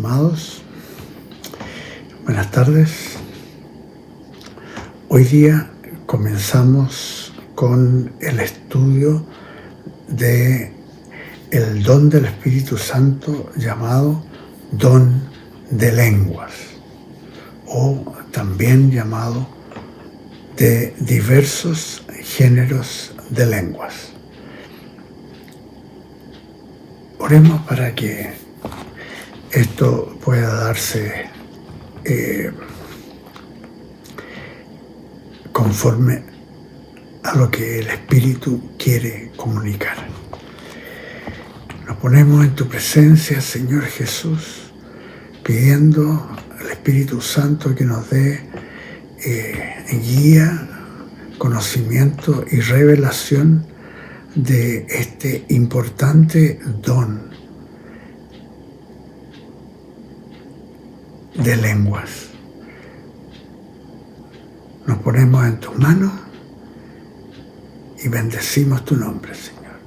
amados, buenas tardes. Hoy día comenzamos con el estudio de el don del Espíritu Santo llamado don de lenguas, o también llamado de diversos géneros de lenguas. Oremos para que esto pueda darse conforme a lo que el Espíritu quiere comunicar. Nos ponemos en tu presencia, Señor Jesús, pidiendo al Espíritu Santo que nos dé guía, conocimiento y revelación de este importante don de lenguas. Nos ponemos en tus manos y bendecimos tu nombre, Señor,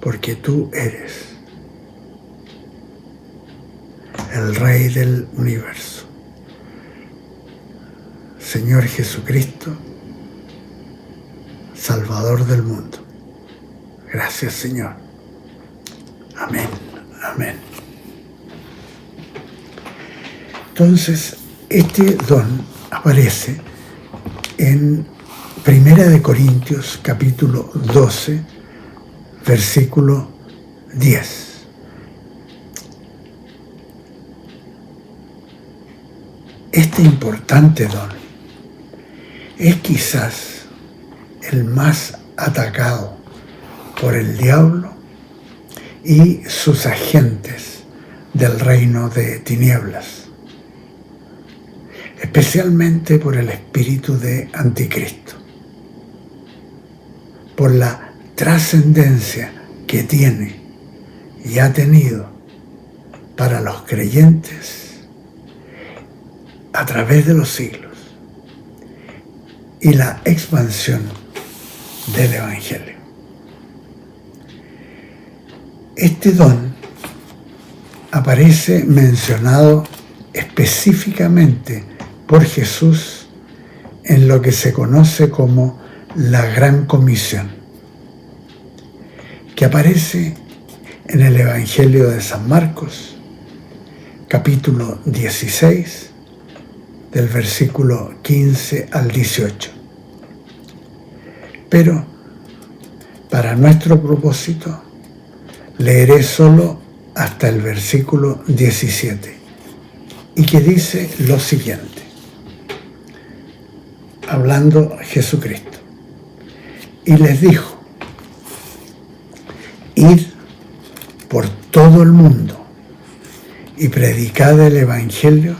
porque tú eres el Rey del universo, Señor Jesucristo, Salvador del mundo. Gracias, Señor. Amén. Amén. Entonces, este don aparece en 1 Corintios capítulo 12, versículo 10. Este importante don es quizás el más atacado por el diablo y sus agentes del reino de tinieblas, especialmente por el espíritu de anticristo, por la trascendencia que tiene y ha tenido para los creyentes a través de los siglos y la expansión del Evangelio. Este don aparece mencionado específicamente por Jesús en lo que se conoce como la Gran Comisión, que aparece en el Evangelio de San Marcos, capítulo 16, del versículo 15 al 18. Pero, para nuestro propósito, leeré solo hasta el versículo 17, y que dice lo siguiente, hablando Jesucristo. Y les dijo: id por todo el mundo y predicad el Evangelio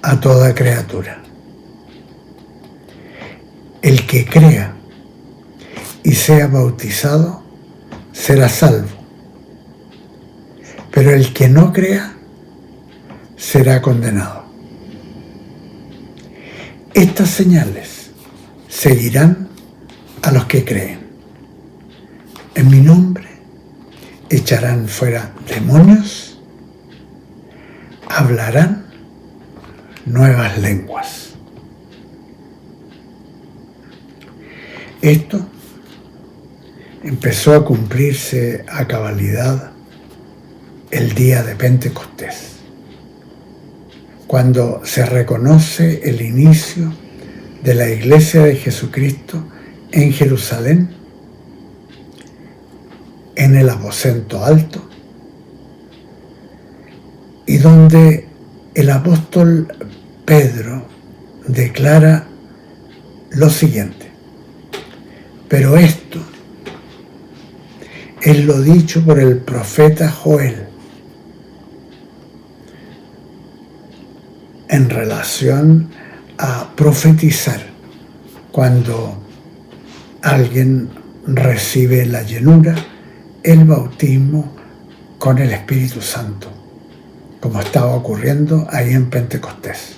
a toda criatura. El que crea y sea bautizado será salvo, pero el que no crea será condenado. Estas señales seguirán a los que creen. En mi nombre echarán fuera demonios, hablarán nuevas lenguas. Esto empezó a cumplirse a cabalidad el día de Pentecostés, cuando se reconoce el inicio de la Iglesia de Jesucristo en Jerusalén, en el aposento alto, y donde el apóstol Pedro declara lo siguiente: pero esto es lo dicho por el profeta Joel en relación a profetizar cuando alguien recibe la llenura, el bautismo con el Espíritu Santo, como estaba ocurriendo ahí en Pentecostés.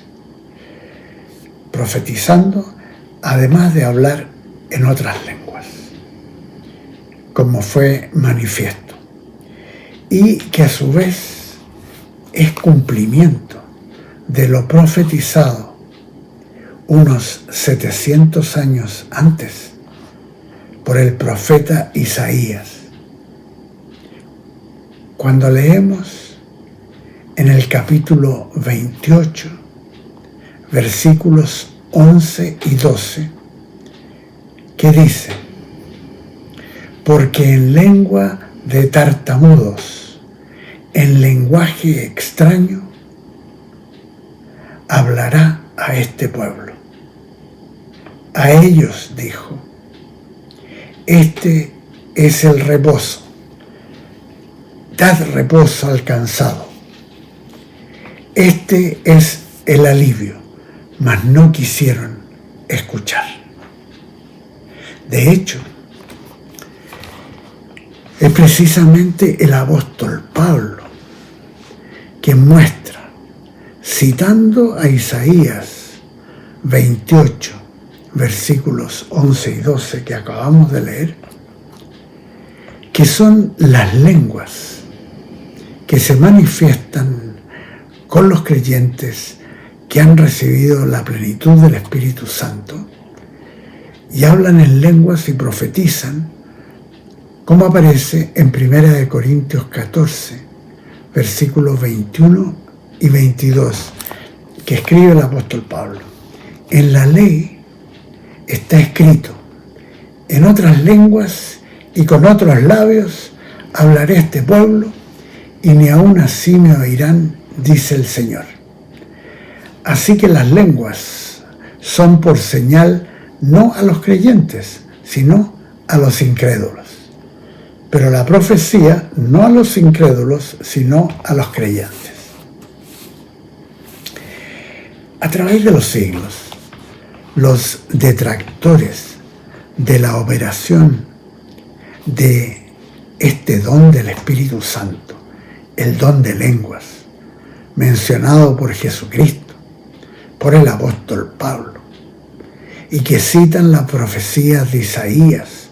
Profetizando, además de hablar en otras lenguas, como fue manifiesto. Y que a su vez es cumplimiento de lo profetizado unos 700 años antes por el profeta Isaías. Cuando leemos en el capítulo 28, versículos 11 y 12, que dice: porque en lengua de tartamudos, en lenguaje extraño, hablará a este pueblo. A ellos dijo: este es el reposo, dad reposo al cansado. Este es el alivio, mas no quisieron escuchar. De hecho, es precisamente el apóstol Pablo quien muestra, citando a Isaías 28, versículos 11 y 12 que acabamos de leer, que son las lenguas que se manifiestan con los creyentes que han recibido la plenitud del Espíritu Santo y hablan en lenguas y profetizan, como aparece en 1 Corintios 14, versículos 21 y 22, que escribe el apóstol Pablo. En la ley está escrito: en otras lenguas y con otros labios hablaré a este pueblo, y ni aun así me oirán, dice el Señor. Así que las lenguas son por señal no a los creyentes, sino a los incrédulos. Pero la profecía no a los incrédulos, sino a los creyentes. A través de los siglos, los detractores de la operación de este don del Espíritu Santo, el don de lenguas, mencionado por Jesucristo, por el apóstol Pablo, y que citan las profecías de Isaías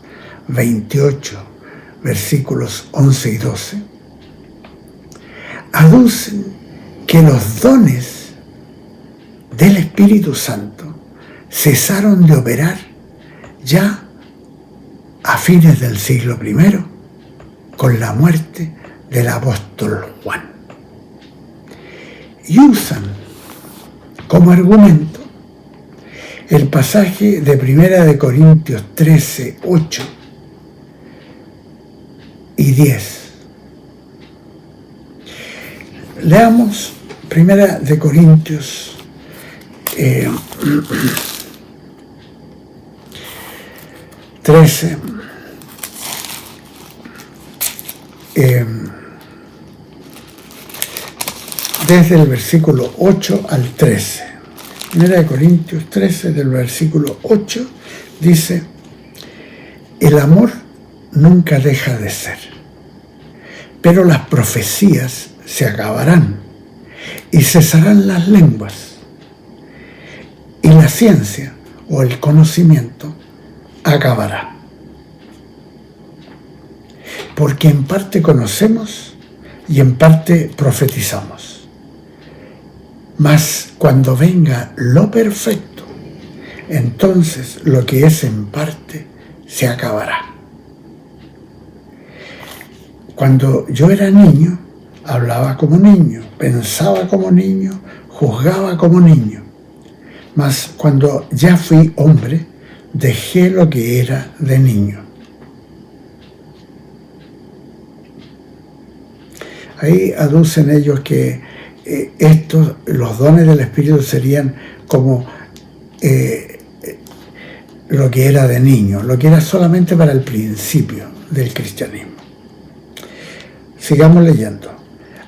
28, versículos 11 y 12, aducen que los dones del Espíritu Santo cesaron de operar ya a fines del siglo I, con la muerte del apóstol Juan. Y usan como argumento el pasaje de 1 Corintios 13, 8 y 10. Leamos 1 Corintios 13, desde el versículo 8 al 13. 1 Corintios 13, del versículo 8, dice: el amor nunca deja de ser, pero las profecías se acabarán y cesarán las lenguas, y la ciencia o el conocimiento acabará. Porque en parte conocemos y en parte profetizamos. Mas cuando venga lo perfecto, entonces lo que es en parte se acabará. Cuando yo era niño, hablaba como niño, pensaba como niño, juzgaba como niño. Mas cuando ya fui hombre, dejé lo que era de niño. Ahí aducen ellos que los dones del Espíritu serían como lo que era de niño, lo que era solamente para el principio del cristianismo. Sigamos leyendo.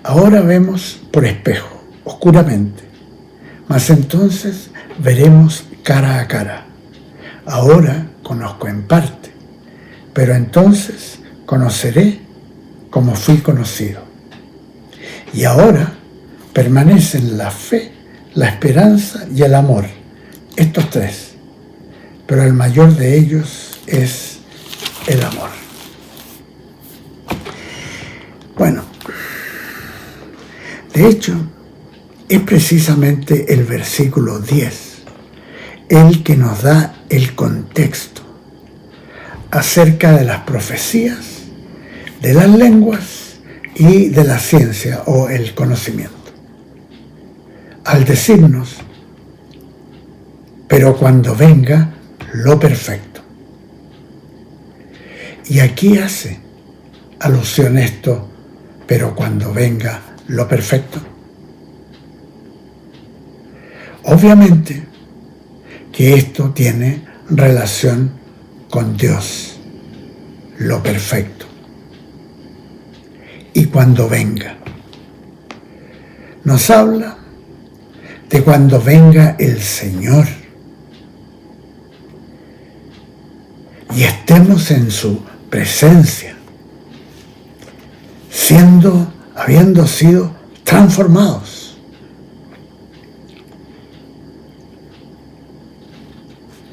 Ahora vemos por espejo, oscuramente, mas entonces veremos cara a cara. Ahora conozco en parte, pero entonces conoceré como fui conocido. Y ahora permanecen la fe, la esperanza y el amor, estos tres, pero el mayor de ellos es el amor. De De hecho, es precisamente el versículo 10 el que nos da el contexto acerca de las profecías, de las lenguas y de la ciencia o el conocimiento. Al decirnos, pero cuando venga lo perfecto. Y aquí hace alusión esto, pero cuando venga lo perfecto. Obviamente que esto tiene relación con Dios, lo perfecto. Y cuando venga, nos habla de cuando venga el Señor y estemos en su presencia, habiendo sido transformados.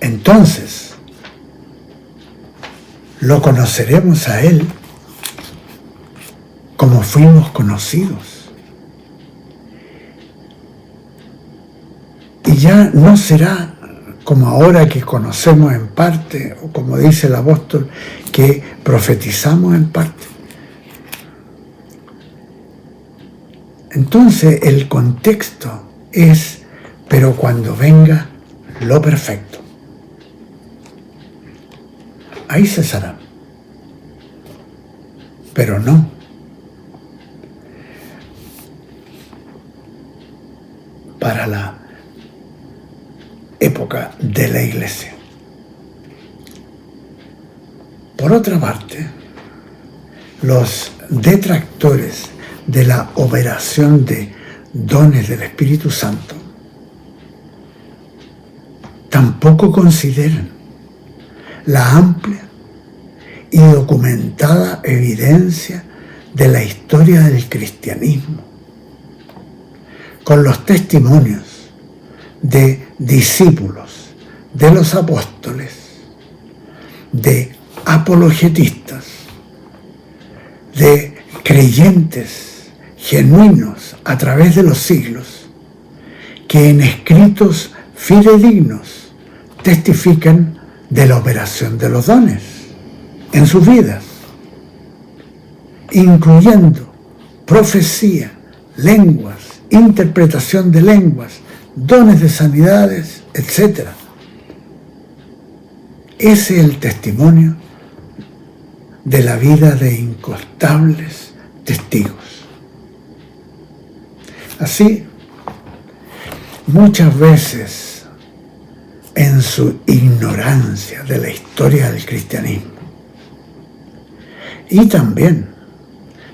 Entonces, lo conoceremos a Él como fuimos conocidos. Y ya no será como ahora que conocemos en parte, o como dice el apóstol, que profetizamos en parte. Entonces el contexto es, pero cuando venga lo perfecto. Ahí cesará. Pero no. Para la época de la Iglesia. Por otra parte, los detractores de la operación de dones del Espíritu Santo tampoco consideran la amplia y documentada evidencia de la historia del cristianismo, con los testimonios de discípulos, de los apóstoles, de apologetistas, de creyentes genuinos a través de los siglos, que en escritos fidedignos testifican de la operación de los dones en sus vidas, incluyendo profecía, lenguas, interpretación de lenguas, dones de sanidades, etc. Ese es el testimonio de la vida de incontables testigos. Así, muchas veces, en su ignorancia de la historia del cristianismo, y también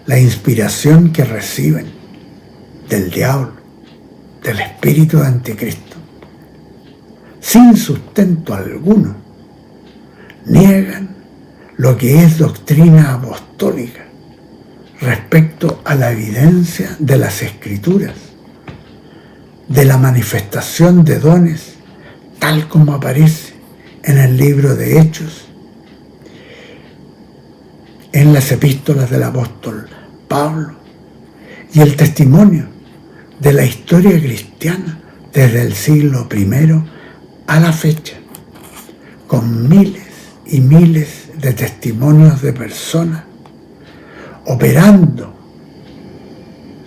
la inspiración que reciben del diablo, del espíritu de anticristo, sin sustento alguno, niegan lo que es doctrina apostólica respecto a la evidencia de las Escrituras, de la manifestación de dones tal como aparece en el libro de Hechos, en las epístolas del apóstol Pablo, y el testimonio de la historia cristiana desde el siglo I a la fecha, con miles y miles de testimonios de personas operando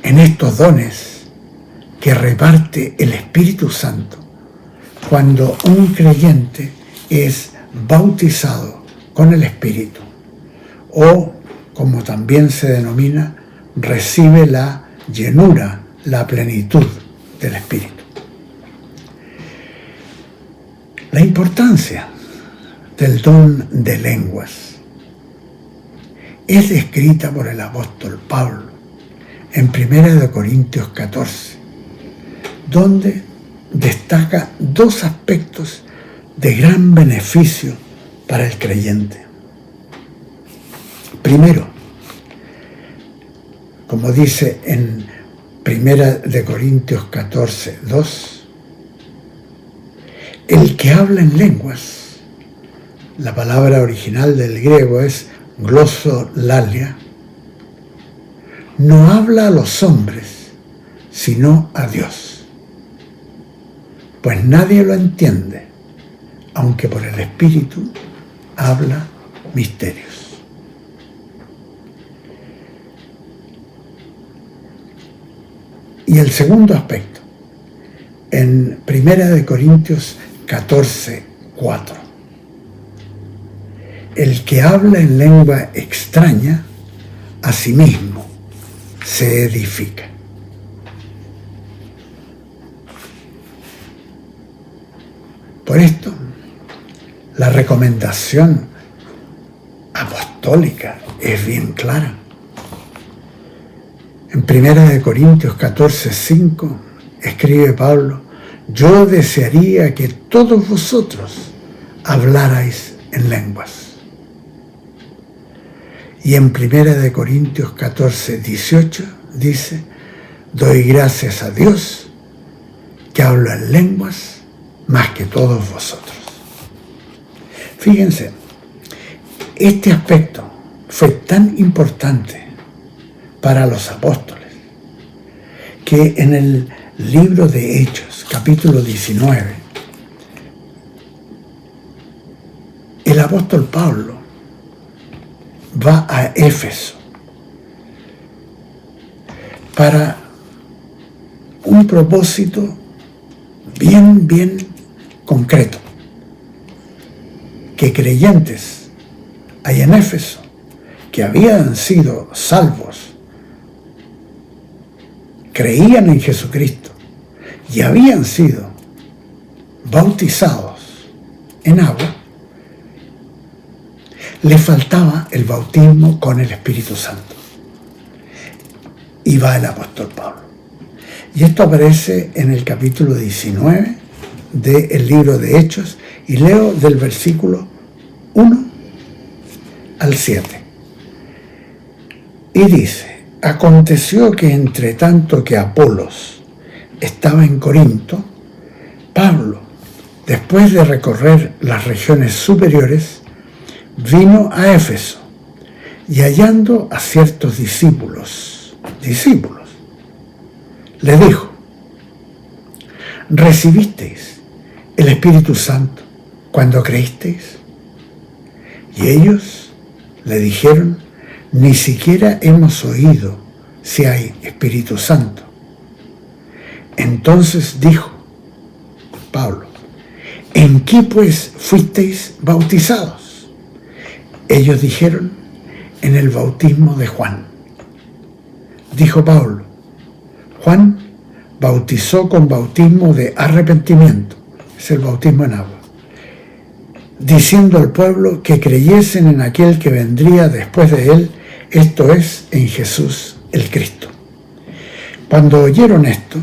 en estos dones que reparte el Espíritu Santo cuando un creyente es bautizado con el Espíritu, o, como también se denomina, recibe la llenura, la plenitud del Espíritu. La importancia del don de lenguas es descrita por el apóstol Pablo en 1 Corintios 14, donde destaca dos aspectos de gran beneficio para el creyente. Primero, como dice en 1 Corintios 14, 2, el que habla en lenguas, la palabra original del griego es glosolalia, no habla a los hombres, sino a Dios. Pues nadie lo entiende, aunque por el Espíritu habla misterios. Y el segundo aspecto, en 1 Corintios 14:4. El que habla en lengua extraña, a sí mismo se edifica. Por esto, la recomendación apostólica es bien clara. En 1 Corintios 14:5 escribe Pablo: yo desearía que todos vosotros hablarais en lenguas. Y en 1 Corintios 14:18 dice: doy gracias a Dios que hablo en lenguas más que todos vosotros. Fíjense, este aspecto fue tan importante para los apóstoles que en el libro de Hechos, capítulo 19, el apóstol Pablo va a Éfeso para un propósito bien concreto, que creyentes hay en Éfeso que habían sido salvos, creían en Jesucristo y habían sido bautizados en agua, le faltaba el bautismo con el Espíritu Santo. Y va el apóstol Pablo. Y esto aparece en el capítulo 19 del libro de Hechos, y leo del versículo 1 al 7. Y dice: aconteció que entre tanto que Apolos estaba en Corinto, Pablo, después de recorrer las regiones superiores, vino a Éfeso, y hallando a ciertos discípulos, le dijo: ¿recibisteis el Espíritu Santo cuando creísteis? Y ellos le dijeron: ni siquiera hemos oído si hay Espíritu Santo. Entonces dijo Pablo: ¿en qué pues fuisteis bautizados? Ellos dijeron: en el bautismo de Juan. Dijo Pablo: Juan bautizó con bautismo de arrepentimiento, es el bautismo en agua, diciendo al pueblo que creyesen en aquel que vendría después de él, esto es, en Jesús el Cristo. Cuando oyeron esto,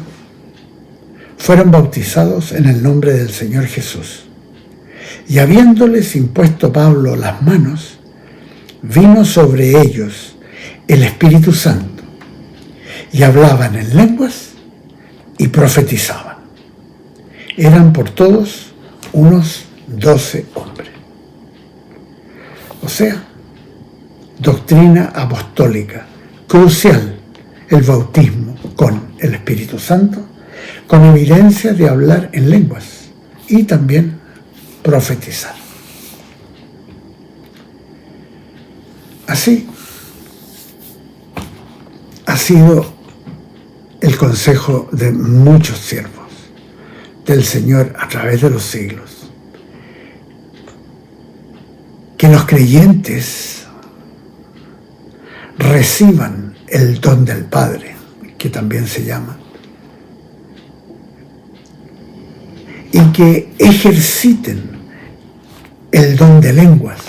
fueron bautizados en el nombre del Señor Jesús. Y habiéndoles impuesto Pablo las manos, vino sobre ellos el Espíritu Santo, y hablaban en lenguas y profetizaban. Eran por todos unos 12 hombres. O sea, doctrina apostólica crucial, el bautismo con el Espíritu Santo, con evidencia de hablar en lenguas y también profetizar. Así ha sido el consejo de muchos siervos del Señor a través de los siglos, que los creyentes reciban el don del Padre, que también se llama, y que ejerciten el don de lenguas.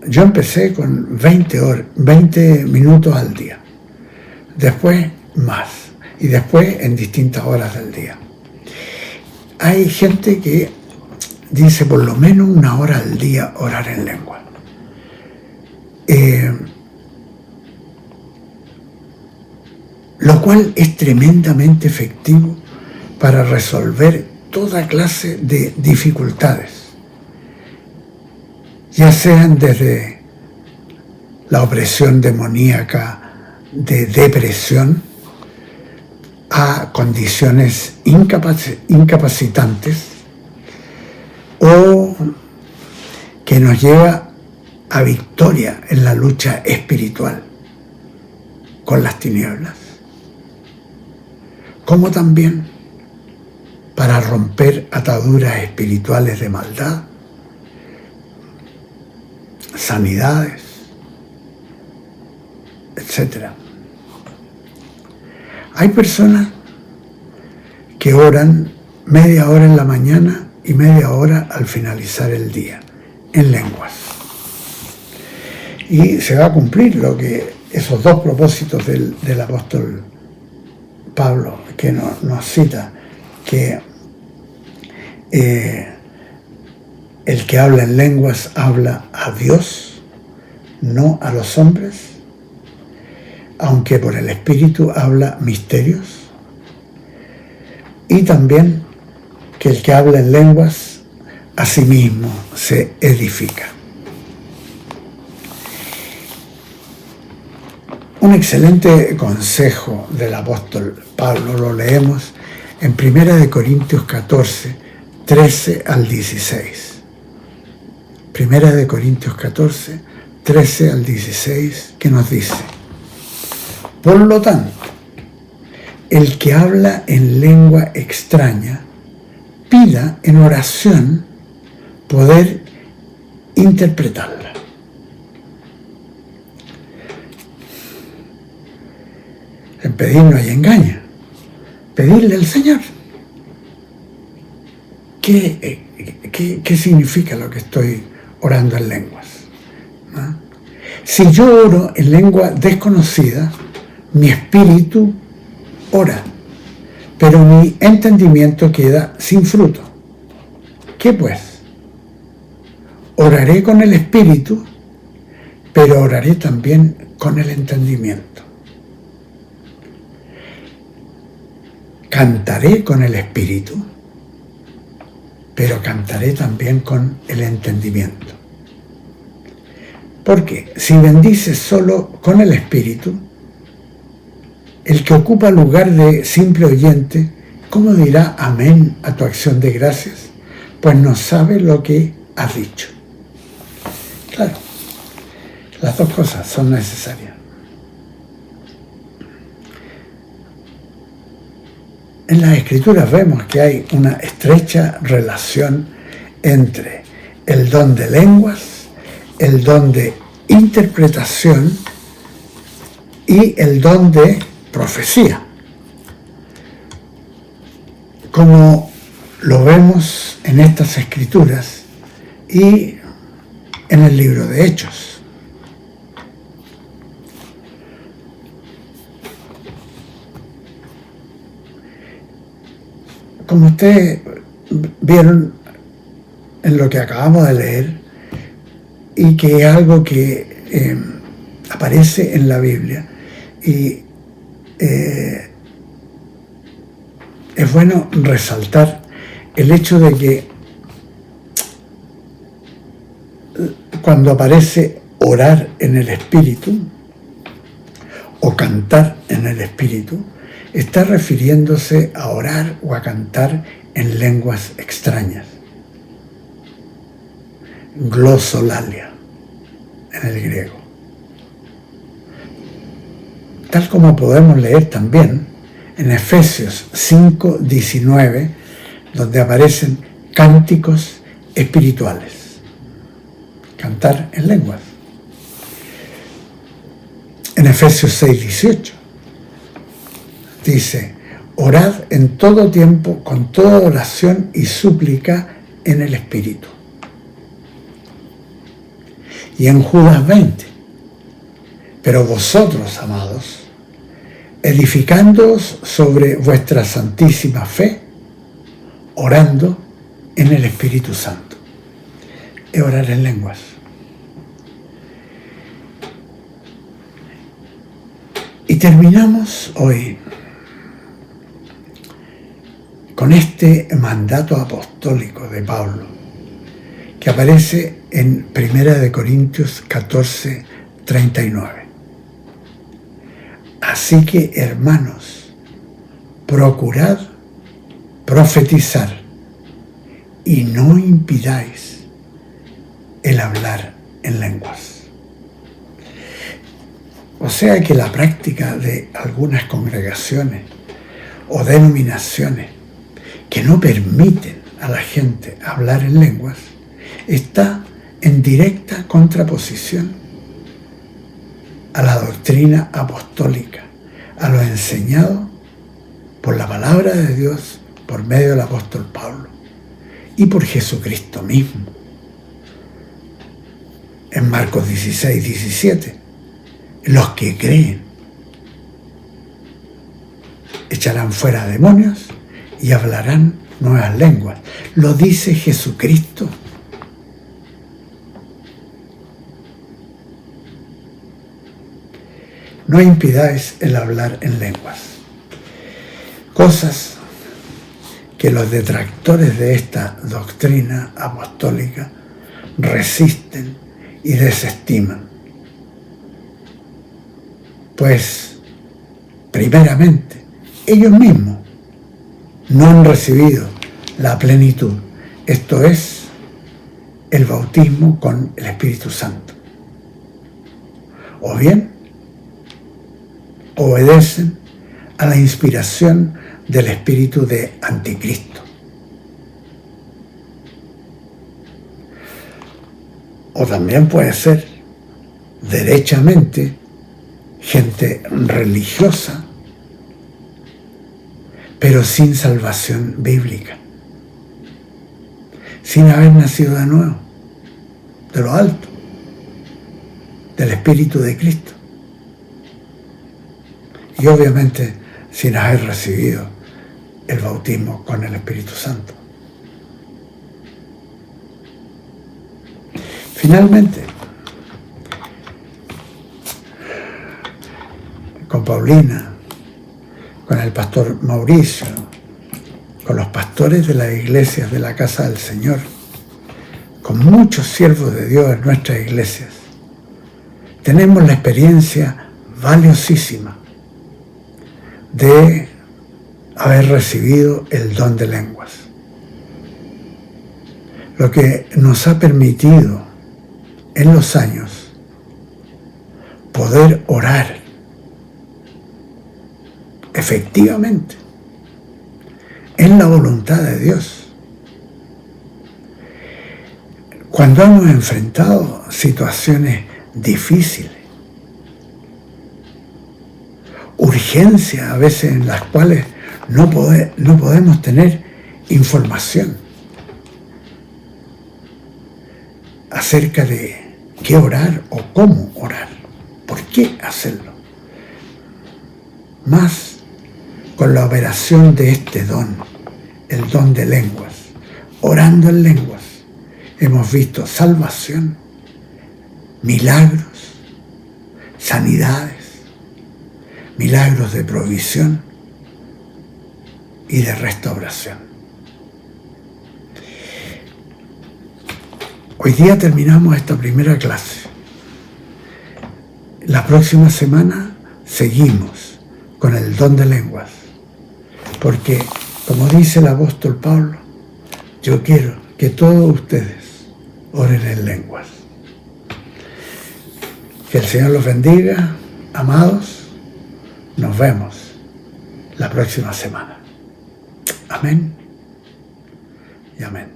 Yo empecé con 20 minutos al día, después más, y después en distintas horas del día. Hay gente que dice por lo menos 1 hora al día orar en lengua. Lo cual es tremendamente efectivo para resolver toda clase de dificultades, ya sean desde la opresión demoníaca de depresión, a condiciones incapacitantes, o que nos lleva a victoria en la lucha espiritual con las tinieblas, como también para romper ataduras espirituales de maldad, sanidades, etc. Hay personas que oran media hora en la mañana y media hora al finalizar el día, en lenguas. Y se va a cumplir lo que esos dos propósitos del apóstol Pablo, que nos cita, que el que habla en lenguas habla a Dios, no a los hombres, aunque por el Espíritu habla misterios, y también que el que habla en lenguas a sí mismo se edifica. Un excelente consejo del apóstol Pablo lo leemos en 1 Corintios 14, 13 al 16. 1 Corintios 14, 13 al 16, que nos dice: por lo tanto, el que habla en lengua extraña, pida en oración poder interpretarla. En pedir no hay engaño. Pedirle al Señor. ¿Qué significa lo que estoy orando en lenguas? ¿No? Si yo oro en lengua desconocida, mi espíritu ora, pero mi entendimiento queda sin fruto. ¿Qué pues? Oraré con el espíritu, pero oraré también con el entendimiento. Cantaré con el espíritu, pero cantaré también con el entendimiento. Porque si bendices solo con el espíritu, el que ocupa lugar de simple oyente, ¿cómo dirá amén a tu acción de gracias? Pues no sabe lo que has dicho. Claro, las dos cosas son necesarias. En las Escrituras vemos que hay una estrecha relación entre el don de lenguas, el don de interpretación y el don de profecía, como lo vemos en estas Escrituras y en el libro de Hechos. Como ustedes vieron en lo que acabamos de leer, y que es algo que aparece en la Biblia, y es bueno resaltar el hecho de que cuando aparece orar en el Espíritu o cantar en el Espíritu, está refiriéndose a orar o a cantar en lenguas extrañas. Glosolalia, en el griego. Tal como podemos leer también en Efesios 5:19, donde aparecen cánticos espirituales. Cantar en lenguas. En Efesios 6:18 dice: orad en todo tiempo con toda oración y súplica en el Espíritu. Y en Judas 20: pero vosotros, amados, edificándoos sobre vuestra santísima fe, orando en el Espíritu Santo. Es orar en lenguas. Y terminamos hoy con este mandato apostólico de Pablo, que aparece en 1 Corintios 14, 39. Así que, hermanos, procurad profetizar y no impidáis el hablar en lenguas. O sea que la práctica de algunas congregaciones o denominaciones que no permiten a la gente hablar en lenguas está en directa contraposición a la doctrina apostólica, a lo enseñado por la palabra de Dios por medio del apóstol Pablo y por Jesucristo mismo. En Marcos 16, 17, los que creen echarán fuera demonios y hablarán nuevas lenguas. Lo dice Jesucristo. No impidáis el hablar en lenguas. Cosas que los detractores de esta doctrina apostólica resisten y desestiman. Pues, primeramente, ellos mismos no han recibido la plenitud, esto es, el bautismo con el Espíritu Santo. O bien, obedecen a la inspiración del espíritu de Anticristo. O también puede ser, derechamente, gente religiosa, pero sin salvación bíblica, sin haber nacido de nuevo, de lo alto, del Espíritu de Cristo. Y obviamente sin haber recibido el bautismo con el Espíritu Santo. Finalmente, con Paulina, con el pastor Mauricio, con los pastores de las iglesias de la Casa del Señor, con muchos siervos de Dios en nuestras iglesias, tenemos la experiencia valiosísima de haber recibido el don de lenguas, lo que nos ha permitido en los años poder orar efectivamente en la voluntad de Dios. Cuando hemos enfrentado situaciones difíciles, urgencias a veces en las cuales no podemos tener información acerca de qué orar o cómo orar, por qué hacerlo. Más con la operación de este don, el don de lenguas, orando en lenguas, hemos visto salvación, milagros, sanidades, milagros de provisión y de restauración. Hoy día terminamos esta primera clase. La próxima semana seguimos con el don de lenguas, porque, como dice el apóstol Pablo, yo quiero que todos ustedes oren en lenguas. Que el Señor los bendiga, amados. Nos vemos la próxima semana. Amén y amén.